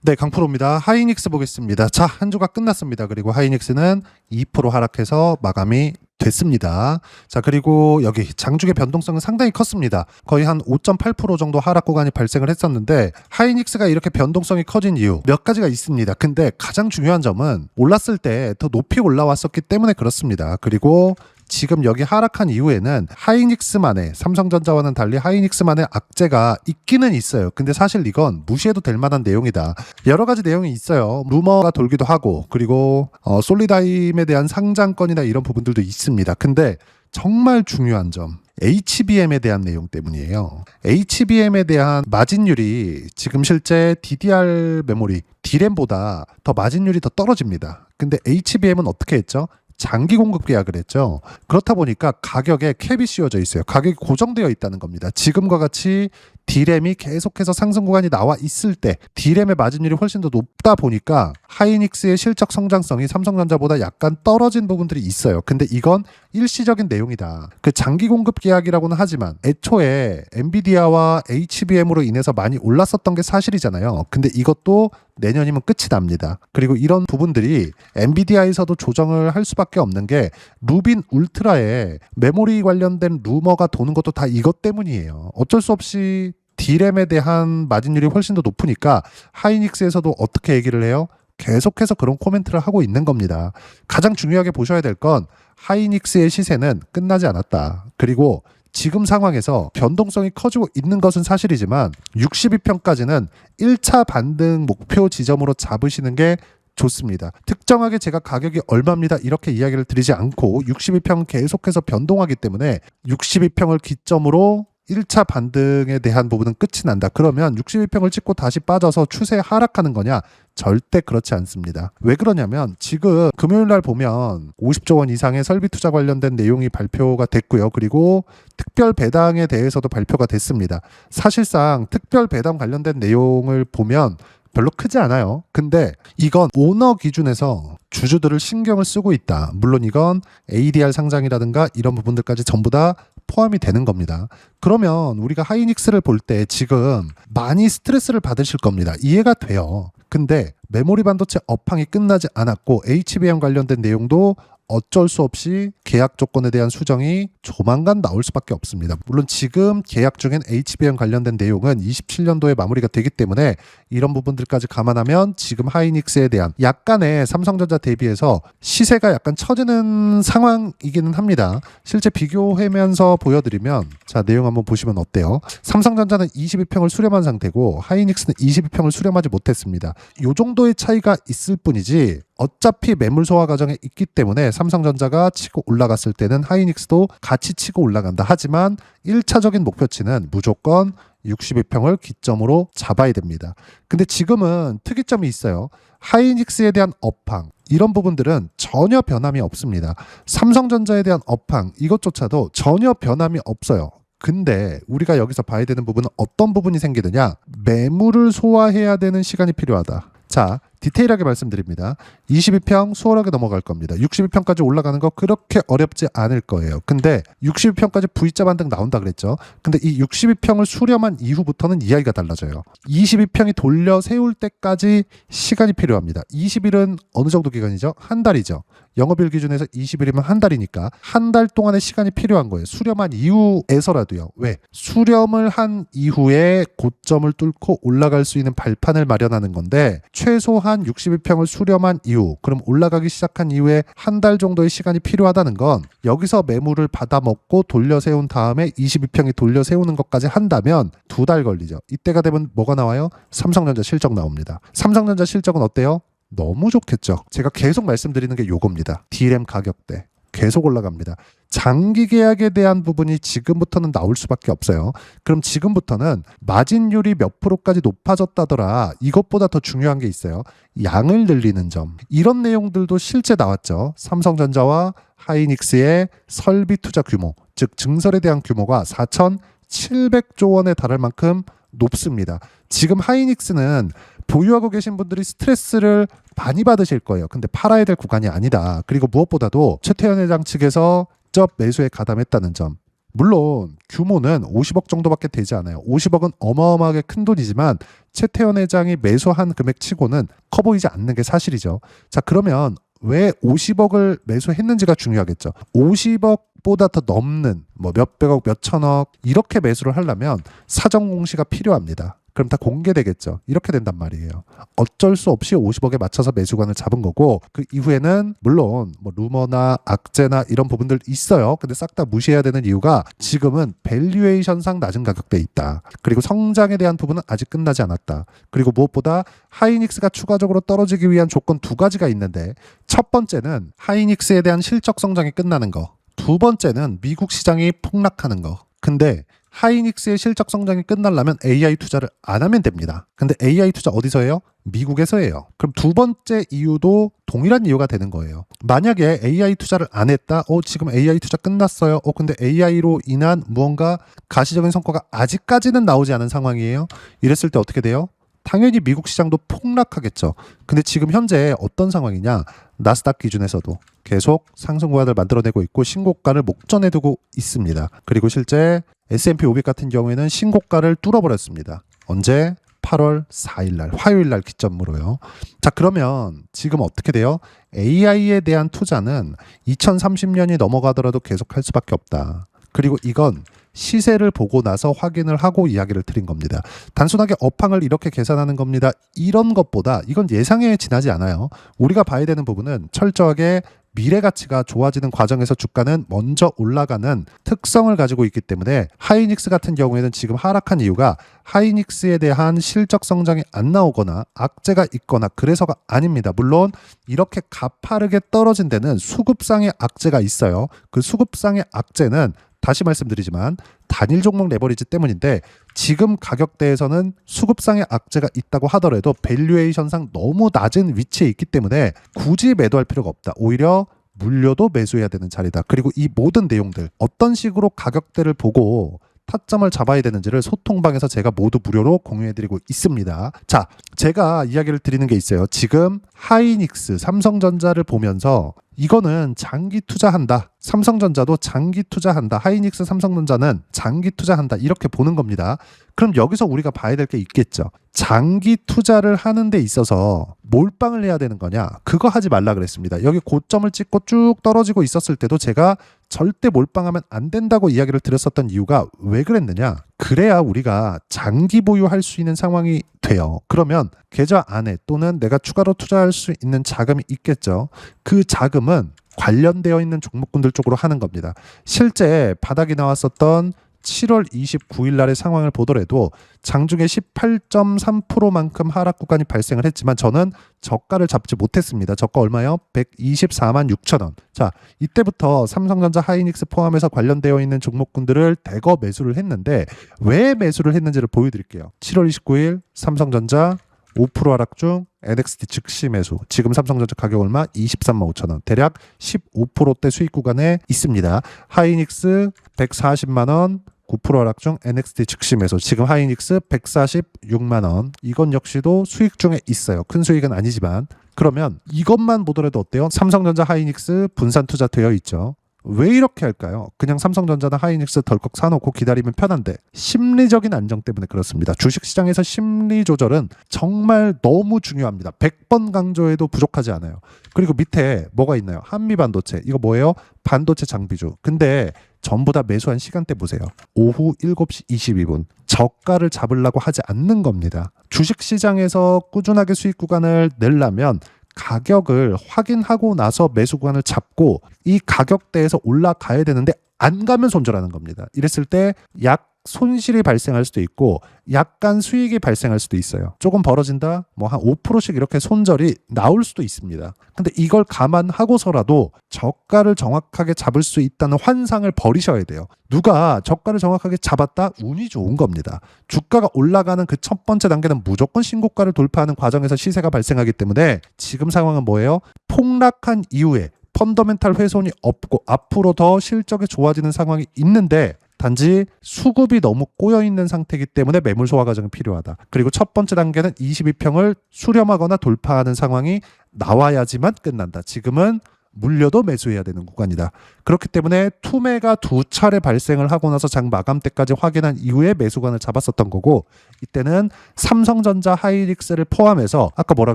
네, 강프로입니다. 하이닉스 보겠습니다. 자, 한 주가 끝났습니다. 그리고 하이닉스는 2% 하락해서 마감이 됐습니다. 자, 그리고 여기 장중의 변동성은 상당히 컸습니다. 거의 한 5.8% 정도 하락 구간이 발생을 했었는데, 하이닉스가 이렇게 변동성이 커진 이유 몇 가지가 있습니다. 근데 가장 중요한 점은 올랐을 때 더 높이 올라왔었기 때문에 그렇습니다. 그리고 지금 여기 하락한 이후에는 하이닉스만의, 삼성전자와는 달리 하이닉스만의 악재가 있기는 있어요. 근데 사실 이건 무시해도 될 만한 내용이다. 여러 가지 내용이 있어요. 루머가 돌기도 하고, 그리고 솔리다임에 대한 상장건이나 이런 부분들도 있습니다. 근데 정말 중요한 점, HBM에 대한 내용 때문이에요. HBM에 대한 마진율이 지금 실제 DDR 메모리, D램보다 더 마진율이 더 떨어집니다. 근데 HBM은 어떻게 했죠? 장기 공급 계약을 했죠. 그렇다 보니까 가격에 캡이 씌워져 있어요. 가격이 고정되어 있다는 겁니다. 지금과 같이 D램이 계속해서 상승 구간이 나와 있을 때 D램의 마진율이 훨씬 더 높다 보니까 하이닉스의 실적 성장성이 삼성전자보다 약간 떨어진 부분들이 있어요. 근데 이건 일시적인 내용이다. 그 장기 공급 계약이라고는 하지만 애초에 엔비디아와 HBM으로 인해서 많이 올랐었던 게 사실이잖아요. 근데 이것도 내년이면 끝이 납니다. 그리고 이런 부분들이 엔비디아에서도 조정을 할 수밖에 없는 게 루빈 울트라에 메모리 관련된 루머가 도는 것도 다 이것 때문이에요. 어쩔 수 없이 D램에 대한 마진율이 훨씬 더 높으니까 하이닉스에서도 어떻게 얘기를 해요? 계속해서 그런 코멘트를 하고 있는 겁니다. 가장 중요하게 보셔야 될 건 하이닉스의 시세는 끝나지 않았다. 그리고 지금 상황에서 변동성이 커지고 있는 것은 사실이지만 62평까지는 1차 반등 목표 지점으로 잡으시는 게 좋습니다. 특정하게 제가 가격이 얼마입니다 이렇게 이야기를 드리지 않고 62평 계속해서 변동하기 때문에 62평을 기점으로 1차 반등에 대한 부분은 끝이 난다. 그러면 62평을 찍고 다시 빠져서 추세 하락하는 거냐? 절대 그렇지 않습니다. 왜 그러냐면 지금 금요일 날 보면 50조 원 이상의 설비 투자 관련된 내용이 발표가 됐고요. 그리고 특별 배당에 대해서도 발표가 됐습니다. 사실상 특별 배당 관련된 내용을 보면 별로 크지 않아요. 근데 이건 오너 기준에서 주주들을 신경을 쓰고 있다. 물론 이건 ADR 상장이라든가 이런 부분들까지 전부 다 포함이 되는 겁니다. 그러면 우리가 하이닉스를 볼 때 지금 많이 스트레스를 받으실 겁니다. 이해가 돼요. 근데 메모리 반도체 업황이 끝나지 않았고 HBM 관련된 내용도 어쩔 수 없이 계약 조건에 대한 수정이 조만간 나올 수밖에 없습니다. 물론 지금 계약 중인 HBM 관련된 내용은 27년도에 마무리가 되기 때문에 이런 부분들까지 감안하면 지금 하이닉스에 대한 약간의 삼성전자 대비해서 시세가 약간 처지는 상황이기는 합니다. 실제 비교하면서 보여드리면 자, 내용 한번 보시면 어때요? 삼성전자는 22평을 수렴한 상태고 하이닉스는 22평을 수렴하지 못했습니다. 이 정도의 차이가 있을 뿐이지 어차피 매물 소화 과정에 있기 때문에 삼성전자가 치고 올라갔을 때는 하이닉스도 같이 치고 올라간다. 하지만 1차적인 목표치는 무조건 62평을 기점으로 잡아야 됩니다. 근데 지금은 특이점이 있어요. 하이닉스에 대한 업황 이런 부분들은 전혀 변함이 없습니다. 삼성전자에 대한 업황 이것조차도 전혀 변함이 없어요. 근데 우리가 여기서 봐야 되는 부분은 어떤 부분이 생기느냐? 매물을 소화해야 되는 시간이 필요하다. 자, 디테일하게 말씀드립니다. 22평 수월하게 넘어갈 겁니다. 62평까지 올라가는 거 그렇게 어렵지 않을 거예요. 근데 62평까지 V자 반등 나온다 그랬죠. 근데 이 62평을 수렴한 이후부터는 이야기가 달라져요. 22평이 돌려 세울 때까지 시간이 필요합니다. 20일은 어느 정도 기간이죠? 한 달이죠. 영업일 기준에서 20일이면 한 달이니까 한 달 동안의 시간이 필요한 거예요. 수렴한 이후에서라도요. 왜? 수렴을 한 이후에 고점을 뚫고 올라갈 수 있는 발판을 마련하는 건데 최소한 62평을 수렴한 이후 그럼 올라가기 시작한 이후에 한 달 정도의 시간이 필요하다는 건 여기서 매물을 받아먹고 돌려 세운 다음에 22평이 돌려 세우는 것까지 한다면 2달 걸리죠. 이때가 되면 뭐가 나와요? 삼성전자 실적 나옵니다. 삼성전자 실적은 어때요? 너무 좋겠죠. 제가 계속 말씀드리는 게 요겁니다. D램 가격대 계속 올라갑니다. 장기 계약에 대한 부분이 지금부터는 나올 수밖에 없어요. 그럼 지금부터는 마진율이 몇 프로까지 높아졌다더라. 이것보다 더 중요한 게 있어요. 양을 늘리는 점. 이런 내용들도 실제 나왔죠. 삼성전자와 하이닉스의 설비 투자 규모, 즉 증설에 대한 규모가 4,700조 원에 달할 만큼 높습니다. 지금 하이닉스는 보유하고 계신 분들이 스트레스를 많이 받으실 거예요. 근데 팔아야 될 구간이 아니다. 그리고 무엇보다도 최태현 회장 측에서 직접 매수에 가담했다는 점. 물론 규모는 50억 정도밖에 되지 않아요. 50억은 어마어마하게 큰 돈이지만 최태원 회장이 매수한 금액치고는 커 보이지 않는 게 사실이죠. 자, 그러면 왜 50억을 매수했는지가 중요하겠죠. 50억보다 더 넘는 뭐 몇백억, 몇천억 이렇게 매수를 하려면 사전 공시가 필요합니다. 그럼 다 공개되겠죠. 이렇게 된단 말이에요. 어쩔 수 없이 50억에 맞춰서 매수관을 잡은 거고, 그 이후에는 물론 뭐 루머나 악재나 이런 부분들 있어요. 근데 싹 다 무시해야 되는 이유가 지금은 밸류에이션상 낮은 가격대에 있다. 그리고 성장에 대한 부분은 아직 끝나지 않았다. 그리고 무엇보다 하이닉스가 추가적으로 떨어지기 위한 조건 두 가지가 있는데, 첫 번째는 하이닉스에 대한 실적 성장이 끝나는 거, 두 번째는 미국 시장이 폭락하는 거. 근데 하이닉스의 실적 성장이 끝나려면 AI 투자를 안 하면 됩니다. 근데 AI 투자 어디서 해요? 미국에서 해요. 그럼 두 번째 이유도 동일한 이유가 되는 거예요. 만약에 AI 투자를 안 했다. 지금 AI 투자 끝났어요. 근데 AI로 인한 무언가 가시적인 성과가 아직까지는 나오지 않은 상황이에요. 이랬을 때 어떻게 돼요? 당연히 미국 시장도 폭락하겠죠. 근데 지금 현재 어떤 상황이냐? 나스닥 기준에서도 계속 상승 구간을 만들어내고 있고 신고가를 목전에 두고 있습니다. 그리고 실제 S&P 500 같은 경우에는 신고가를 뚫어버렸습니다. 언제? 8월 4일 날, 화요일 날 기점으로요. 자, 그러면 지금 어떻게 돼요? AI에 대한 투자는 2030년이 넘어가더라도 계속 할 수밖에 없다. 그리고 이건 시세를 보고 나서 확인을 하고 이야기를 드린 겁니다. 단순하게 업황을 이렇게 계산하는 겁니다. 이런 것보다 이건 예상에 지나지 않아요. 우리가 봐야 되는 부분은 철저하게 미래 가치가 좋아지는 과정에서 주가는 먼저 올라가는 특성을 가지고 있기 때문에 하이닉스 같은 경우에는 지금 하락한 이유가 하이닉스에 대한 실적 성장이 안 나오거나 악재가 있거나 그래서가 아닙니다. 물론 이렇게 가파르게 떨어진 데는 수급상의 악재가 있어요. 그 수급상의 악재는 다시 말씀드리지만 단일 종목 레버리지 때문인데 지금 가격대에서는 수급상의 악재가 있다고 하더라도 밸류에이션상 너무 낮은 위치에 있기 때문에 굳이 매도할 필요가 없다. 오히려 물려도 매수해야 되는 자리다. 그리고 이 모든 내용들 어떤 식으로 가격대를 보고 타점을 잡아야 되는지를 소통방에서 제가 모두 무료로 공유해드리고 있습니다. 자, 제가 이야기를 드리는 게 있어요. 지금 하이닉스, 삼성전자를 보면서 이거는 장기 투자한다. 삼성전자도 장기 투자한다. 하이닉스, 삼성전자는 장기 투자한다. 이렇게 보는 겁니다. 그럼 여기서 우리가 봐야 될 게 있겠죠. 장기 투자를 하는 데 있어서 몰빵을 해야 되는 거냐? 그거 하지 말라 그랬습니다. 여기 고점을 찍고 쭉 떨어지고 있었을 때도 제가 절대 몰빵하면 안 된다고 이야기를 드렸었던 이유가 왜 그랬느냐? 그래야 우리가 장기 보유할 수 있는 상황이 돼요. 그러면 계좌 안에 또는 내가 추가로 투자할 수 있는 자금이 있겠죠. 그 자금은 관련되어 있는 종목군들 쪽으로 하는 겁니다. 실제 바닥이 나왔었던 7월 29일 날의 상황을 보더라도 장중에 18.3%만큼 하락 구간이 발생을 했지만 저는 저가를 잡지 못했습니다. 저가 얼마요? 124만 6천 원. 자, 이때부터 삼성전자, 하이닉스 포함해서 관련되어 있는 종목군들을 대거 매수를 했는데 왜 매수를 했는지를 보여드릴게요. 7월 29일 삼성전자 5% 하락 중 NXT 즉시 매수. 지금 삼성전자 가격 얼마? 23만 5천 원. 대략 15%대 수익 구간에 있습니다. 하이닉스 140만 원. 9% 하락 중 NXT 즉시 매수. 지금 하이닉스 146만 원. 이건 역시도 수익 중에 있어요. 큰 수익은 아니지만. 그러면 이것만 보더라도 어때요? 삼성전자, 하이닉스 분산 투자 되어 있죠. 왜 이렇게 할까요? 그냥 삼성전자나 하이닉스 덜컥 사놓고 기다리면 편한데 심리적인 안정 때문에 그렇습니다. 주식시장에서 심리 조절은 정말 너무 중요합니다. 100번 강조해도 부족하지 않아요. 그리고 밑에 뭐가 있나요? 한미반도체. 이거 뭐예요? 반도체 장비주. 근데 전부 다 매수한 시간대 보세요. 오후 7시 22분. 저가를 잡으려고 하지 않는 겁니다. 주식시장에서 꾸준하게 수익 구간을 내려면 가격을 확인하고 나서 매수 구간을 잡고 이 가격대에서 올라가야 되는데 안 가면 손절하는 겁니다. 이랬을 때 약 손실이 발생할 수도 있고 약간 수익이 발생할 수도 있어요. 조금 벌어진다? 뭐 한 5%씩 이렇게 손절이 나올 수도 있습니다. 근데 이걸 감안하고서라도 저가를 정확하게 잡을 수 있다는 환상을 버리셔야 돼요. 누가 저가를 정확하게 잡았다? 운이 좋은 겁니다. 주가가 올라가는 그 첫 번째 단계는 무조건 신고가를 돌파하는 과정에서 시세가 발생하기 때문에 지금 상황은 뭐예요? 폭락한 이후에 펀더멘탈 훼손이 없고 앞으로 더 실적이 좋아지는 상황이 있는데 단지 수급이 너무 꼬여있는 상태이기 때문에 매물 소화 과정이 필요하다. 그리고 첫 번째 단계는 22평을 수렴하거나 돌파하는 상황이 나와야지만 끝난다. 지금은 물려도 매수해야 되는 구간이다. 그렇기 때문에 투매가 두 차례 발생을 하고 나서 장 마감 때까지 확인한 이후에 매수관을 잡았었던 거고, 이때는 삼성전자, 하이닉스를 포함해서 아까 뭐라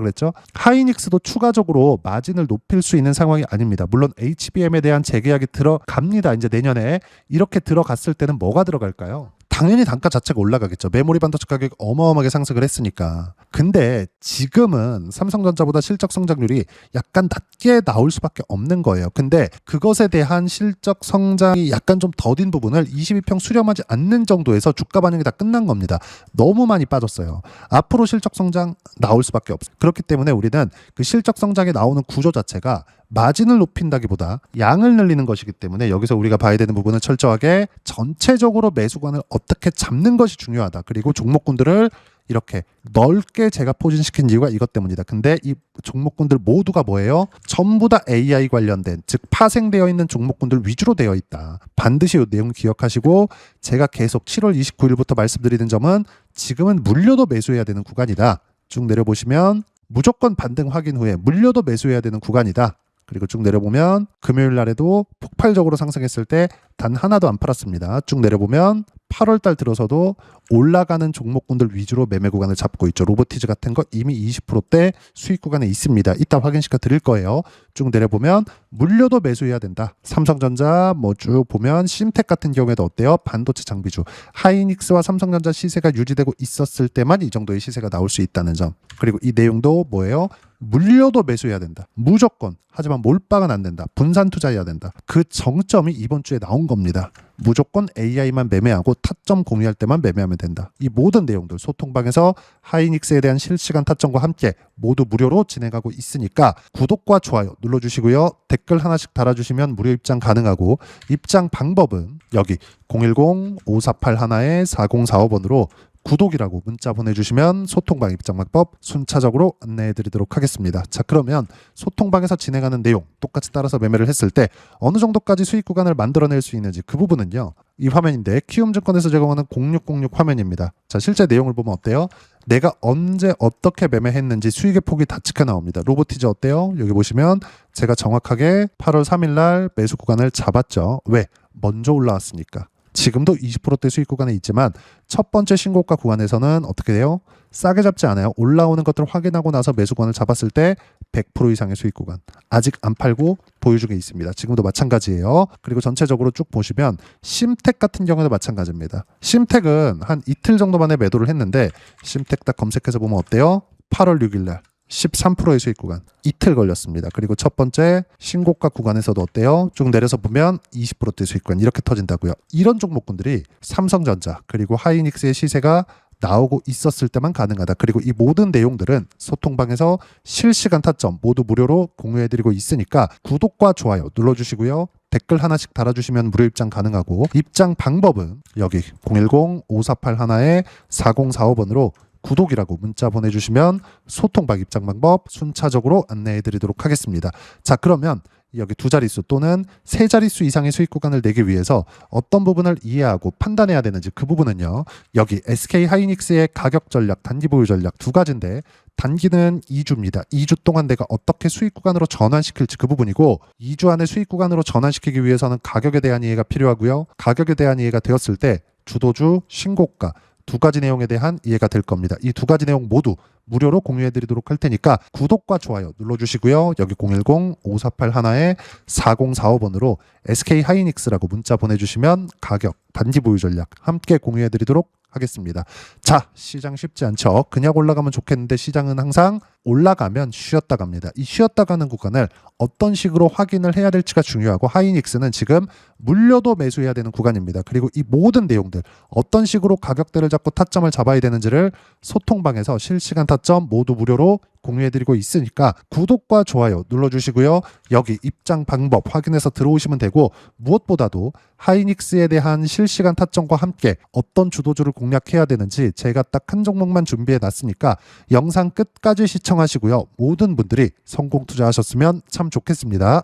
그랬죠? 하이닉스도 추가적으로 마진을 높일 수 있는 상황이 아닙니다. 물론 HBM에 대한 재계약이 들어갑니다. 이제 내년에. 이렇게 들어갔을 때는 뭐가 들어갈까요? 당연히 단가 자체가 올라가겠죠. 메모리 반도체 가격이 어마어마하게 상승을 했으니까. 근데 지금은 삼성전자보다 실적 성장률이 약간 낮게 나올 수밖에 없는 거예요. 근데 그것에 대한 실적 성장이 약간 좀 더딘 부분을 22평 수렴하지 않는 정도에서 주가 반영이 다 끝난 겁니다. 너무 많이 빠졌어요. 앞으로 실적 성장 나올 수밖에 없어요. 그렇기 때문에 우리는 그 실적 성장에 나오는 구조 자체가 마진을 높인다기보다 양을 늘리는 것이기 때문에 여기서 우리가 봐야 되는 부분은 철저하게 전체적으로 매수관을 어떻게 잡는 것이 중요하다. 그리고 종목군들을 이렇게 넓게 제가 포진시킨 이유가 이것 때문이다. 근데 이 종목군들 모두가 뭐예요? 전부 다 AI 관련된, 즉 파생되어 있는 종목군들 위주로 되어 있다. 반드시 이 내용 기억하시고, 제가 계속 7월 29일부터 말씀드리는 점은 지금은 물려도 매수해야 되는 구간이다. 쭉 내려보시면 무조건 반등 확인 후에 물려도 매수해야 되는 구간이다. 그리고 쭉 내려보면 금요일 날에도 폭발적으로 상승했을 때 단 하나도 안 팔았습니다. 쭉 내려보면 8월 달 들어서도 올라가는 종목군들 위주로 매매 구간을 잡고 있죠. 로보티즈 같은 거 이미 20%대 수익 구간에 있습니다. 이따 확인시켜 드릴 거예요. 쭉 내려보면 물려도 매수해야 된다. 삼성전자 뭐 쭉 보면 심텍 같은 경우에도 어때요? 반도체 장비주. 하이닉스와 삼성전자 시세가 유지되고 있었을 때만 이 정도의 시세가 나올 수 있다는 점. 그리고 이 내용도 뭐예요? 물려도 매수해야 된다. 무조건. 하지만 몰빵은 안 된다. 분산 투자해야 된다. 그 정점이 이번 주에 나온 겁니다. 무조건 AI만 매매하고 타점 공유할 때만 매매하면 된다. 이 모든 내용들 소통방에서 하이닉스에 대한 실시간 타점과 함께 모두 무료로 진행하고 있으니까 구독과 좋아요 눌러주시고요. 댓글 하나씩 달아주시면 무료 입장 가능하고, 입장 방법은 여기 010-5481-4045번으로 구독이라고 문자 보내주시면 소통방 입장 방법 순차적으로 안내해드리도록 하겠습니다. 자, 그러면 소통방에서 진행하는 내용 똑같이 따라서 매매를 했을 때 어느 정도까지 수익 구간을 만들어낼 수 있는지, 그 부분은요, 이 화면인데 키움증권에서 제공하는 0606 화면입니다. 자, 실제 내용을 보면 어때요? 내가 언제 어떻게 매매했는지 수익의 폭이 다 찍혀 나옵니다. 로보티즈 어때요? 여기 보시면 제가 정확하게 8월 3일 날 매수 구간을 잡았죠. 왜? 먼저 올라왔으니까. 지금도 20%대 수익 구간에 있지만 첫 번째 신고가 구간에서는 어떻게 돼요? 싸게 잡지 않아요. 올라오는 것들을 확인하고 나서 매수권을 잡았을 때 100% 이상의 수익 구간. 아직 안 팔고 보유 중에 있습니다. 지금도 마찬가지예요. 그리고 전체적으로 쭉 보시면 심텍 같은 경우도 마찬가지입니다. 심텍은 한 이틀 정도 만에 매도를 했는데 심텍 딱 검색해서 보면 어때요? 8월 6일 날 13%의 수익 구간. 이틀 걸렸습니다. 그리고 첫 번째 신고가 구간에서도 어때요? 쭉 내려서 보면 20%대 수익 구간 이렇게 터진다고요. 이런 종목군들이 삼성전자 그리고 하이닉스의 시세가 나오고 있었을 때만 가능하다. 그리고 이 모든 내용들은 소통방에서 실시간 타점 모두 무료로 공유해드리고 있으니까 구독과 좋아요 눌러주시고요. 댓글 하나씩 달아주시면 무료 입장 가능하고, 입장 방법은 여기 010-5481-4045번으로 구독이라고 문자 보내주시면 소통방 입장 방법 순차적으로 안내해드리도록 하겠습니다. 자, 그러면 여기 두 자릿수 또는 세 자릿수 이상의 수익 구간을 내기 위해서 어떤 부분을 이해하고 판단해야 되는지, 그 부분은요, 여기 SK 하이닉스의 가격 전략, 단기 보유 전략 두 가지인데, 단기는 2주입니다. 2주 동안 내가 어떻게 수익 구간으로 전환시킬지 그 부분이고, 2주 안에 수익 구간으로 전환시키기 위해서는 가격에 대한 이해가 필요하고요. 가격에 대한 이해가 되었을 때 주도주, 신고가 두 가지 내용에 대한 이해가 될 겁니다. 이 두 가지 내용 모두 무료로 공유해드리도록 할 테니까 구독과 좋아요 눌러주시고요. 여기 010-5481-4045번으로 SK 하이닉스라고 문자 보내주시면 가격, 단기 보유 전략 함께 공유해드리도록 하겠습니다. 자, 시장 쉽지 않죠. 그냥 올라가면 좋겠는데 시장은 항상 올라가면 쉬었다 갑니다. 이 쉬었다 가는 구간을 어떤 식으로 확인을 해야 될지가 중요하고, 하이닉스는 지금 물려도 매수해야 되는 구간입니다. 그리고 이 모든 내용들 어떤 식으로 가격대를 잡고 타점을 잡아야 되는지를 소통방에서 실시간 타점 모두 무료로 공유해드리고 있으니까 구독과 좋아요 눌러주시고요. 여기 입장 방법 확인해서 들어오시면 되고, 무엇보다도 하이닉스에 대한 실시간 타점과 함께 어떤 주도주를 공략해야 되는지 제가 딱 한 종목만 준비해 놨으니까 영상 끝까지 시청하시고요. 모든 분들이 성공 투자하셨으면 참 좋겠습니다.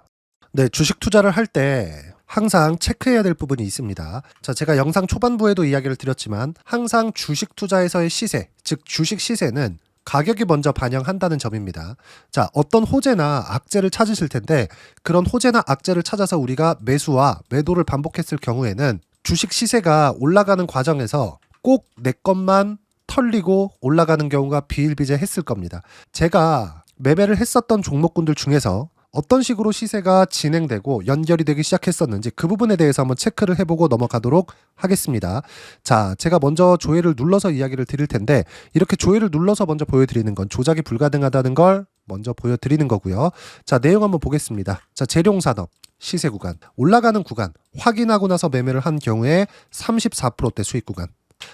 네, 주식 투자를 할 때 항상 체크해야 될 부분이 있습니다. 자, 제가 영상 초반부에도 이야기를 드렸지만 항상 주식 투자에서의 시세, 즉 주식 시세는 가격이 먼저 반영한다는 점입니다. 자, 어떤 호재나 악재를 찾으실 텐데 그런 호재나 악재를 찾아서 우리가 매수와 매도를 반복했을 경우에는 주식 시세가 올라가는 과정에서 꼭 내 것만 털리고 올라가는 경우가 비일비재했을 겁니다. 제가 매매를 했었던 종목군들 중에서 어떤 식으로 시세가 진행되고 연결이 되기 시작했었는지 그 부분에 대해서 한번 체크를 해보고 넘어가도록 하겠습니다. 자, 제가 먼저 조회를 눌러서 이야기를 드릴 텐데 이렇게 조회를 눌러서 먼저 보여드리는 건 조작이 불가능하다는 걸 먼저 보여드리는 거고요. 자, 내용 한번 보겠습니다. 자, 재룡산업 시세 구간, 올라가는 구간 확인하고 나서 매매를 한 경우에 34%대 수익 구간.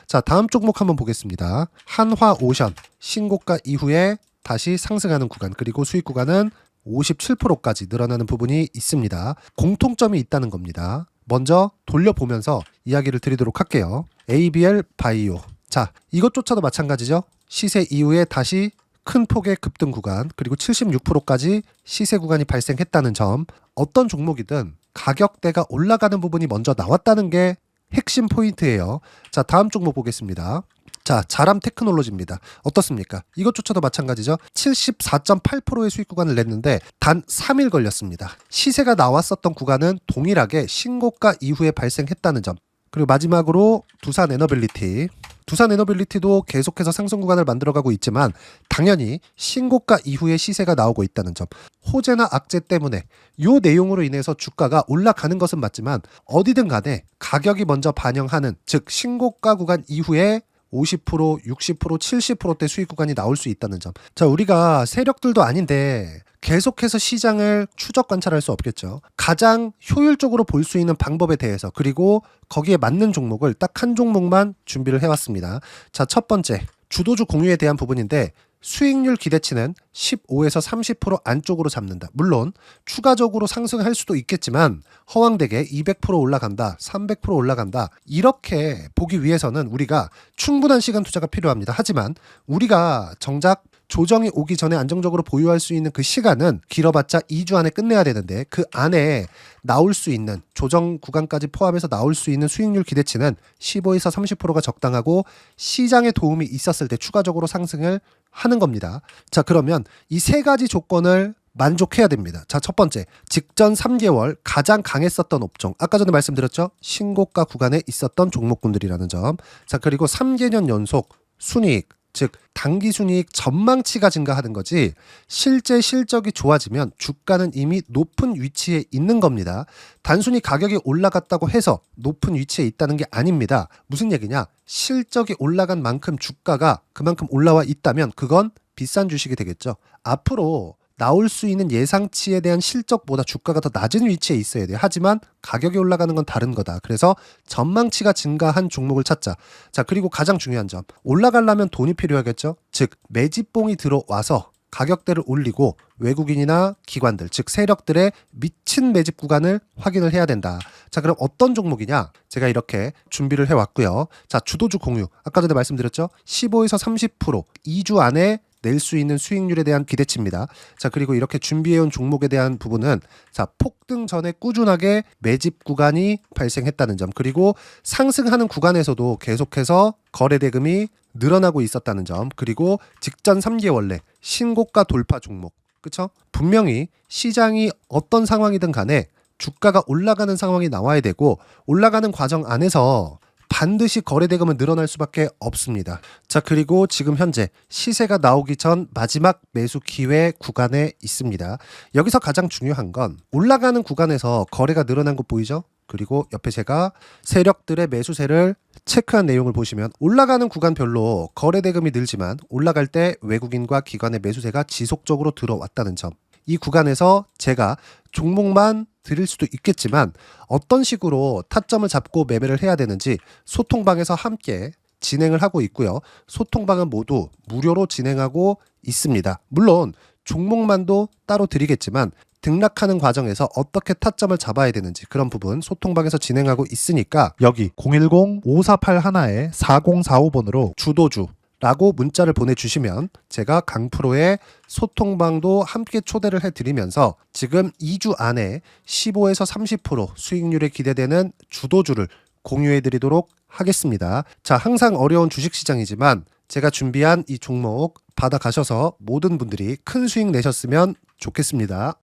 자, 다음 종목 한번 보겠습니다. 한화오션 신고가 이후에 다시 상승하는 구간, 그리고 수익 구간은 57%까지 늘어나는 부분이 있습니다. 공통점이 있다는 겁니다. 먼저 돌려보면서 이야기를 드리도록 할게요. ABL 바이오. 자, 이것조차도 마찬가지죠. 시세 이후에 다시 큰 폭의 급등 구간, 그리고 76%까지 시세 구간이 발생했다는 점. 어떤 종목이든 가격대가 올라가는 부분이 먼저 나왔다는 게 핵심 포인트예요. 자, 다음 종목 보겠습니다. 자, 자람 테크놀로지입니다. 어떻습니까? 이것조차도 마찬가지죠. 74.8%의 수익 구간을 냈는데 단 3일 걸렸습니다. 시세가 나왔었던 구간은 동일하게 신고가 이후에 발생했다는 점. 그리고 마지막으로 두산 에너빌리티. 두산 에너빌리티도 계속해서 상승 구간을 만들어가고 있지만 당연히 신고가 이후에 시세가 나오고 있다는 점. 호재나 악재 때문에 이 내용으로 인해서 주가가 올라가는 것은 맞지만 어디든 간에 가격이 먼저 반영하는, 즉 신고가 구간 이후에 50%, 60%, 70%대 수익 구간이 나올 수 있다는 점. 자, 우리가 세력들도 아닌데 계속해서 시장을 추적 관찰할 수 없겠죠. 가장 효율적으로 볼 수 있는 방법에 대해서, 그리고 거기에 맞는 종목을 딱 한 종목만 준비를 해왔습니다. 자, 첫 번째 주도주 공유에 대한 부분인데 수익률 기대치는 15에서 30% 안쪽으로 잡는다. 물론 추가적으로 상승할 수도 있겠지만 허황되게 200% 올라간다, 300% 올라간다, 이렇게 보기 위해서는 우리가 충분한 시간 투자가 필요합니다. 하지만 우리가 정작 조정이 오기 전에 안정적으로 보유할 수 있는 그 시간은 길어봤자 2주 안에 끝내야 되는데 그 안에 나올 수 있는, 조정 구간까지 포함해서 나올 수 있는 수익률 기대치는 15에서 30%가 적당하고 시장에 도움이 있었을 때 추가적으로 상승을 하는 겁니다. 자, 그러면 이 세 가지 조건을 만족해야 됩니다. 자, 첫 번째, 직전 3개월 가장 강했었던 업종. 아까 전에 말씀드렸죠? 신고가 구간에 있었던 종목군들이라는 점. 자, 그리고 3개년 연속 순이익, 즉 단기 순이익 전망치가 증가하는 거지 실제 실적이 좋아지면 주가는 이미 높은 위치에 있는 겁니다. 단순히 가격이 올라갔다고 해서 높은 위치에 있다는 게 아닙니다. 무슨 얘기냐? 실적이 올라간 만큼 주가가 그만큼 올라와 있다면 그건 비싼 주식이 되겠죠. 앞으로 나올 수 있는 예상치에 대한 실적보다 주가가 더 낮은 위치에 있어야 돼요. 하지만 가격이 올라가는 건 다른 거다. 그래서 전망치가 증가한 종목을 찾자. 자, 그리고 가장 중요한 점. 올라가려면 돈이 필요하겠죠. 즉 매집봉이 들어와서 가격대를 올리고 외국인이나 기관들, 즉 세력들의 미친 매집 구간을 확인을 해야 된다. 자, 그럼 어떤 종목이냐? 제가 이렇게 준비를 해왔고요. 자, 주도주 공유. 아까 전에 말씀드렸죠. 15에서 30% 2주 안에 낼 수 있는 수익률에 대한 기대치입니다. 자, 그리고 이렇게 준비해온 종목에 대한 부분은 자, 폭등 전에 꾸준하게 매집 구간이 발생했다는 점, 그리고 상승하는 구간에서도 계속해서 거래 대금이 늘어나고 있었다는 점, 그리고 직전 3개월 내 신고가 돌파 종목. 그쵸? 분명히 시장이 어떤 상황이든 간에 주가가 올라가는 상황이 나와야 되고 올라가는 과정 안에서 반드시 거래대금은 늘어날 수밖에 없습니다. 자, 그리고 지금 현재 시세가 나오기 전 마지막 매수 기회 구간에 있습니다. 여기서 가장 중요한 건 올라가는 구간에서 거래가 늘어난 거 보이죠? 그리고 옆에 제가 세력들의 매수세를 체크한 내용을 보시면 올라가는 구간별로 거래대금이 늘지만 올라갈 때 외국인과 기관의 매수세가 지속적으로 들어왔다는 점. 이 구간에서 제가 종목만 드릴 수도 있겠지만 어떤 식으로 타점을 잡고 매매를 해야 되는지 소통방에서 함께 진행을 하고 있고요. 소통방은 모두 무료로 진행하고 있습니다. 물론 종목만도 따로 드리겠지만 등락하는 과정에서 어떻게 타점을 잡아야 되는지 그런 부분 소통방에서 진행하고 있으니까 여기 010-5481-4045번으로 주도주 라고 문자를 보내주시면 제가 강프로의 소통방도 함께 초대를 해드리면서 지금 2주 안에 15에서 30% 수익률에 기대되는 주도주를 공유해드리도록 하겠습니다. 자, 항상 어려운 주식시장이지만 제가 준비한 이 종목 받아가셔서 모든 분들이 큰 수익 내셨으면 좋겠습니다.